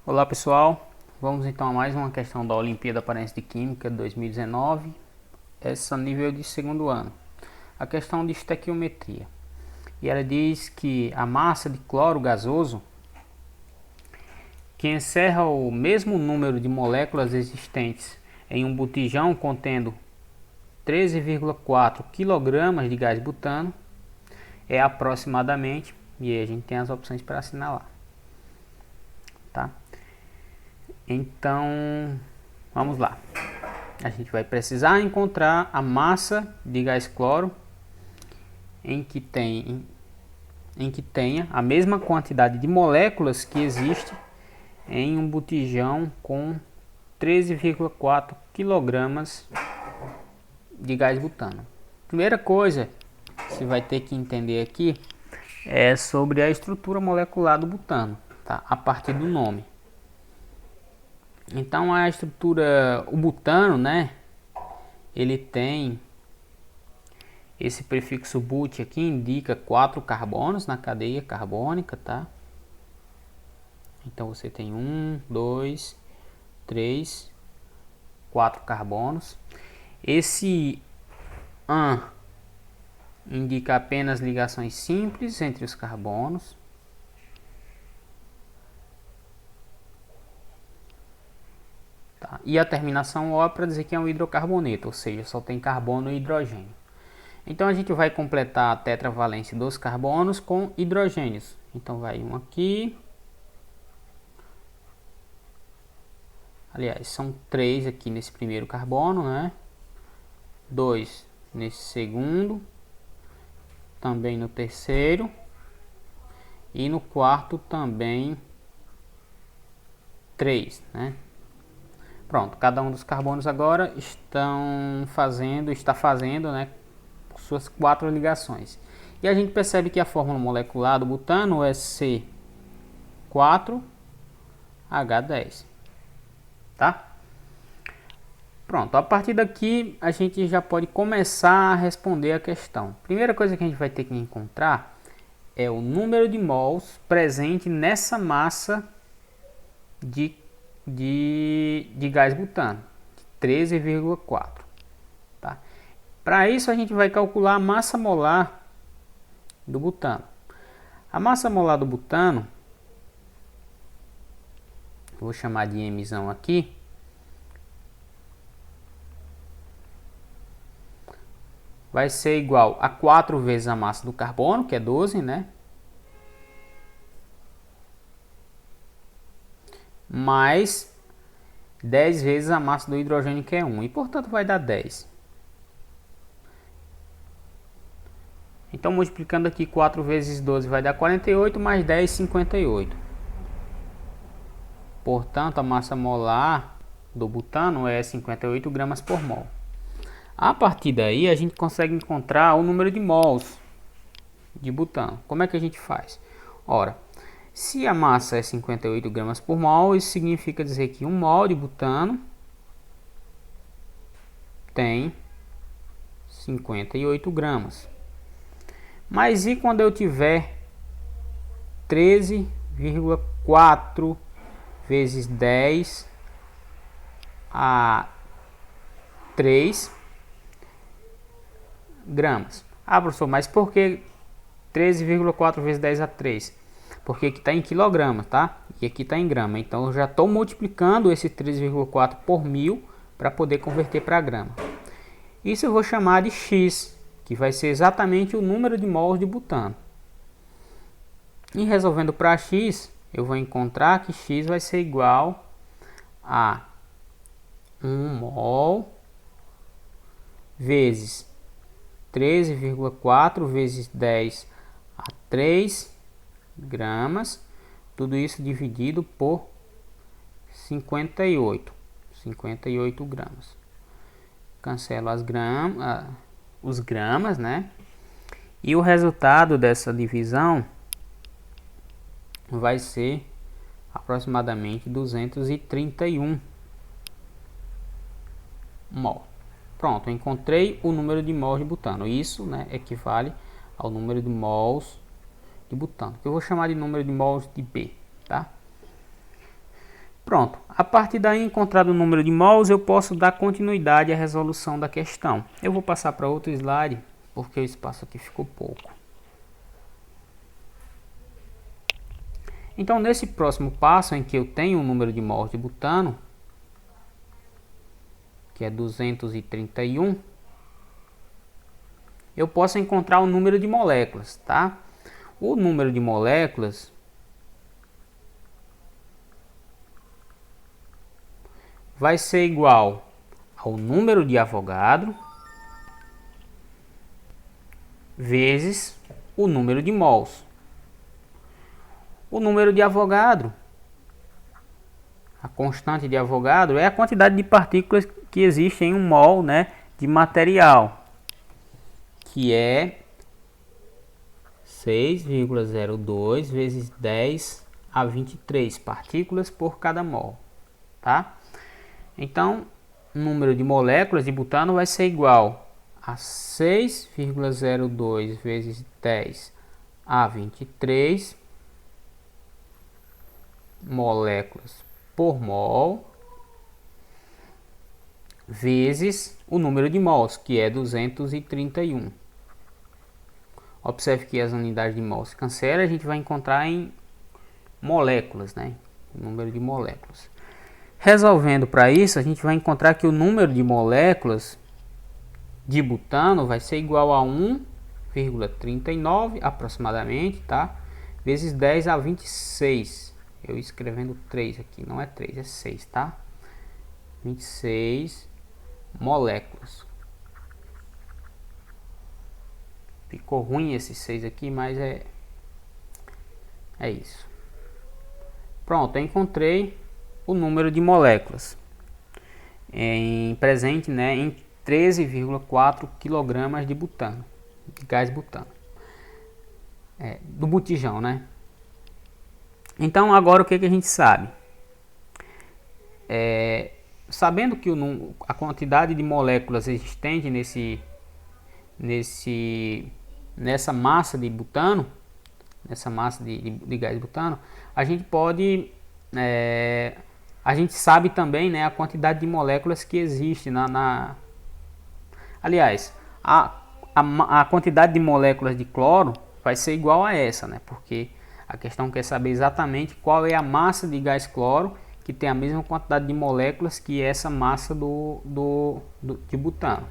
Olá pessoal, vamos então a mais uma questão da Olimpíada Paraense de Química 2019, essa nível de segundo ano. A questão de estequiometria. E ela diz que a massa de cloro gasoso, que encerra o mesmo número de moléculas existentes em um botijão contendo 13,4 kg de gás butano, é aproximadamente, e aí a gente tem as opções para assinalar, tá? Então, vamos lá. A gente vai precisar encontrar a massa de gás cloro em que tenha a mesma quantidade de moléculas que existe em um botijão com 13,4 kg de gás butano. Primeira coisa que você vai ter que entender aqui é sobre a estrutura molecular do butano, tá? A partir do nome. Então a estrutura, o butano, né? Ele tem esse prefixo but aqui, indica 4 carbonos na cadeia carbônica, tá? Então você tem 1, 2, 3, 4 carbonos. Esse AN indica apenas ligações simples entre os carbonos. Tá? E a terminação O para dizer que é um hidrocarboneto, ou seja, só tem carbono e hidrogênio. Então a gente vai completar a tetravalência dos carbonos com hidrogênios. Então vai um aqui. Aliás, são 3 aqui nesse primeiro carbono, né? 2 nesse segundo. Também no terceiro. E no quarto também 3, né? Pronto, cada um dos carbonos agora está fazendo, né, suas 4 ligações. E a gente percebe que a fórmula molecular do butano é C4H10, tá? Pronto, a partir daqui a gente já pode começar a responder a questão. Primeira coisa que a gente vai ter que encontrar é o número de mols presente nessa massa de gás butano, 13,4. Tá? Para isso a gente vai calcular a massa molar do butano. A massa molar do butano, vou chamar de Mzão aqui, vai ser igual a 4 vezes a massa do carbono, que é 12, né? Mais 10 vezes a massa do hidrogênio, que é 1, e portanto vai dar 10. Então multiplicando aqui 4 vezes 12 vai dar 48, mais 10, 58. Portanto a massa molar do butano é 58 gramas por mol. A partir daí a gente consegue encontrar o número de mols de butano. Como é que a gente faz? Ora, se a massa é 58 gramas por mol, isso significa dizer que 1 mol de butano tem 58 gramas. Mas e quando eu tiver 13,4 vezes 10 a 3 gramas? Ah, professor, mas por que 13,4 vezes 10 a 3? Porque aqui está em quilogramas, tá? E aqui está em grama. Então eu já estou multiplicando esse 13,4 por 1000 para poder converter para grama. Isso eu vou chamar de X, que vai ser exatamente o número de mols de butano. E resolvendo para X, eu vou encontrar que X vai ser igual a 1 mol vezes 13,4 vezes 10 a 3 gramas, tudo isso dividido por 58 gramas. Cancelo os gramas, né? E o resultado dessa divisão vai ser aproximadamente 231 mol. Pronto, eu encontrei o número de mols de butano. Isso, né, equivale ao número de mols de butano, que eu vou chamar de número de mols de B, tá? Pronto, a partir daí, encontrado o número de mols, eu posso dar continuidade à resolução da questão. Eu vou passar para outro slide, porque o espaço aqui ficou pouco. Então, nesse próximo passo, em que eu tenho o número de mols de butano, que é 231, eu posso encontrar o número de moléculas, tá? O número de moléculas vai ser igual ao número de Avogadro vezes o número de mols. O número de Avogadro, a constante de Avogadro, é a quantidade de partículas que existe em um mol, né, de material, que é 6,02 vezes 10 a 23 partículas por cada mol, tá? Então, o número de moléculas de butano vai ser igual a 6,02 vezes 10 a 23 moléculas por mol vezes o número de mols, que é 231. Observe que as unidades de mol se cancelam, a gente vai encontrar em moléculas, né? O número de moléculas. Resolvendo para isso, a gente vai encontrar que o número de moléculas de butano vai ser igual a 1,39 aproximadamente, tá? Vezes 10 a 26. Eu escrevendo 3 aqui, não é 3, é 6, tá? 26 moléculas. Ficou ruim esse 6 aqui, mas é isso. Pronto, eu encontrei o número de moléculas presente, né, em 13,4 kg de butano, de gás butano, do botijão, né? Então agora o que a gente sabe? Sabendo que a quantidade de moléculas existente nessa massa de butano, nessa massa de gás butano, a gente pode a gente sabe também, né, a quantidade de moléculas que existe aliás, a quantidade de moléculas de cloro vai ser igual a essa, né? Porque a questão quer saber exatamente qual é a massa de gás cloro que tem a mesma quantidade de moléculas que essa massa de butano.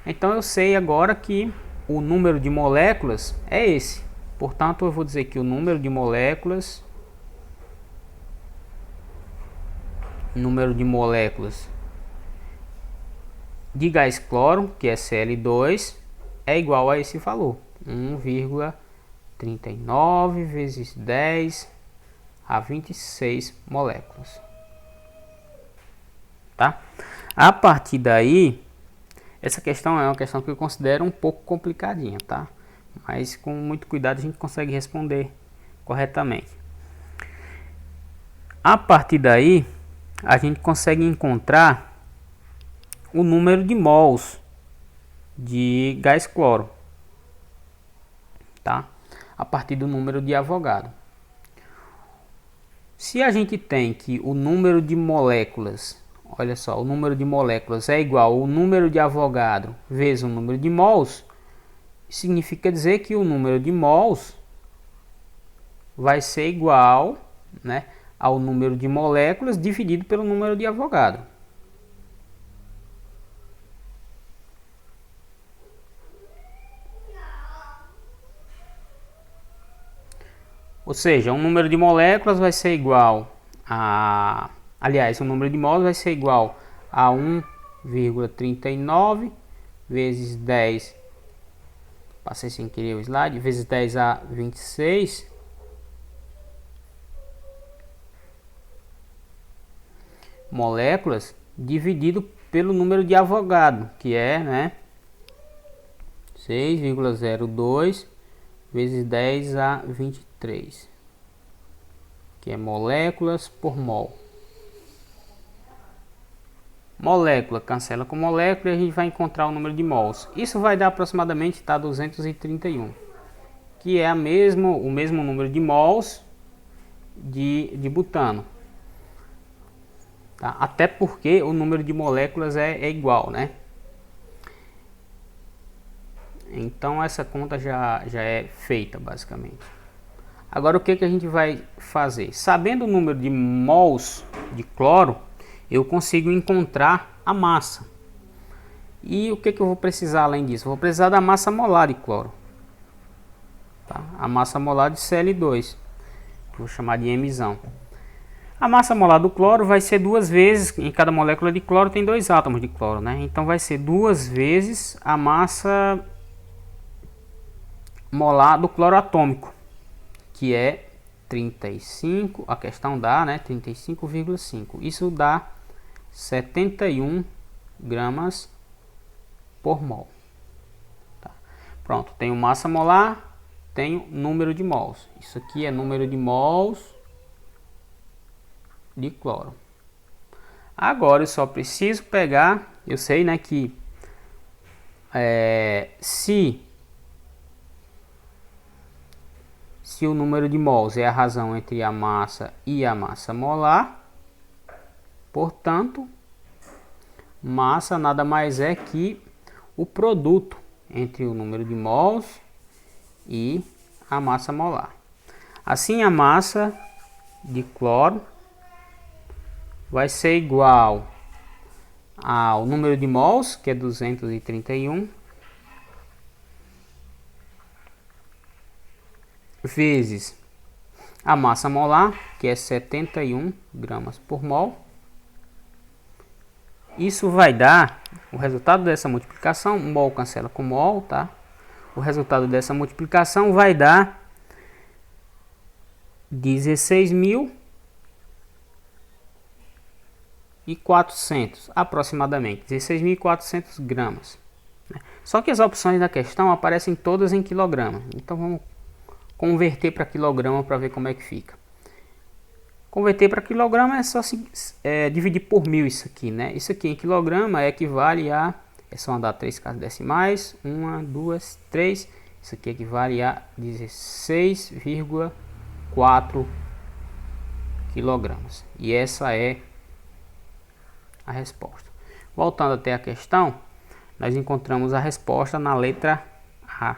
Então eu sei agora que o número de moléculas é esse. Portanto, eu vou dizer que o número de moléculas de gás cloro, que é Cl2, é igual a esse valor, 1,39 vezes 10 a 26 moléculas. Tá? A partir daí, essa questão é uma questão que eu considero um pouco complicadinha, tá? Mas com muito cuidado a gente consegue responder corretamente. A partir daí, a gente consegue encontrar o número de mols de gás cloro, tá? A partir do número de Avogadro. Se a gente tem que o número de moléculas, olha só, o número de moléculas é igual ao número de Avogadro vezes o número de mols, significa dizer que o número de mols vai ser igual, né, ao número de moléculas dividido pelo número de Avogadro. Ou seja, o número de moléculas vai ser igual a... Aliás, o número de mols vai ser igual a 1,39 vezes 10... Passei sem querer o slide. Vezes 10 a 26. Moléculas dividido pelo número de Avogadro, que é, né, 6,02 vezes 10 a 23, que é moléculas por mol. Molécula cancela com molécula e a gente vai encontrar o número de mols. Isso vai dar aproximadamente 231, que é o mesmo número de mols de butano. tá? Até porque o número de moléculas é igual, né? Então essa conta já é feita basicamente. Agora o que a gente vai fazer? Sabendo o número de mols de cloro, eu consigo encontrar a massa. E o que eu vou precisar além disso? Eu vou precisar da massa molar de cloro, tá? A massa molar de Cl2, que eu vou chamar de Mzão. A massa molar do cloro vai ser 2 vezes, em cada molécula de cloro tem 2 átomos de cloro, né? Então vai ser 2 vezes a massa molar do cloro atômico, que é 35, a questão dá, né, 35,5. Isso dá 71 gramas por mol. Tá. Pronto, tenho massa molar, tenho número de mols. Isso aqui é número de mols de cloro. Agora eu só preciso pegar, eu sei, né, que se o número de mols é a razão entre a massa e a massa molar, portanto, massa nada mais é que o produto entre o número de mols e a massa molar. Assim, a massa de cloro vai ser igual ao número de mols, que é 231, vezes a massa molar, que é 71 gramas por mol. Isso vai dar o resultado dessa multiplicação, mol cancela com mol, tá? O resultado dessa multiplicação vai dar 16.400, aproximadamente 16.400 gramas. Só que as opções da questão aparecem todas em quilograma. Então vamos converter para quilograma para ver como é que fica. Converter para quilograma é só dividir por 1000 isso aqui, né? Isso aqui em quilograma equivale a... É só andar 3 casas decimais. 1, 2, 3. Isso aqui equivale a 16,4 quilogramas. E essa é a resposta. Voltando até a questão, nós encontramos a resposta na letra A.